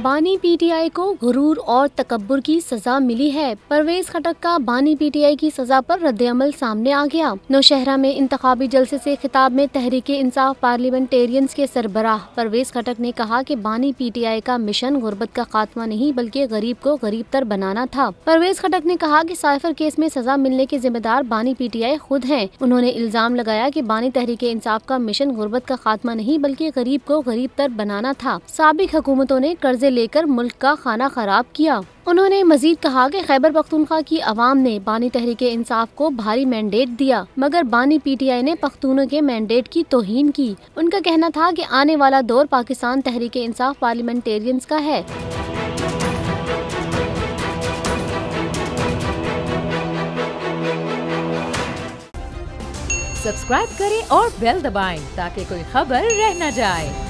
बानी पीटीआई को गुरूर और तकब्बुर की सजा मिली है। परवेज खटक का बानी पीटीआई की सजा पर रद्द-ए-अमल सामने आ गया। नौशहरा में इंतखाबी जलसे से खिताब में तहरीक-ए-इंसाफ पार्लियामेंटेरियंस के सरबराह परवेज खटक ने कहा कि बानी पीटीआई का मिशन गुर्बत का खात्मा नहीं बल्कि गरीब को गरीब तर बनाना था। परवेज खटक ने कहा कि साइफर केस में सजा मिलने के जिम्मेदार बानी पीटीआई खुद हैं। उन्होंने इल्जाम लगाया कि बानी तहरीक-ए-इंसाफ का मिशन गुर्बत का खात्मा नहीं बल्कि गरीब को गरीब तर बनाना था। साबिक हुकूमतों ने कर्जे लेकर मुल्क का खाना खराब किया। उन्होंने मजीद कहा कि खैबर पख्तूनख्वा की अवाम ने बानी तहरीक-ए-इंसाफ को भारी मैंडेट दिया, मगर बानी पीटीआई ने पख्तूनों के मैंडेट की तौहीन की। उनका कहना था कि आने वाला दौर पाकिस्तान तहरीक-ए-इंसाफ पार्लियामेंटेरियंस का है। सब्सक्राइब करें और बेल दबाएं ताकि कोई खबर रह न जाए।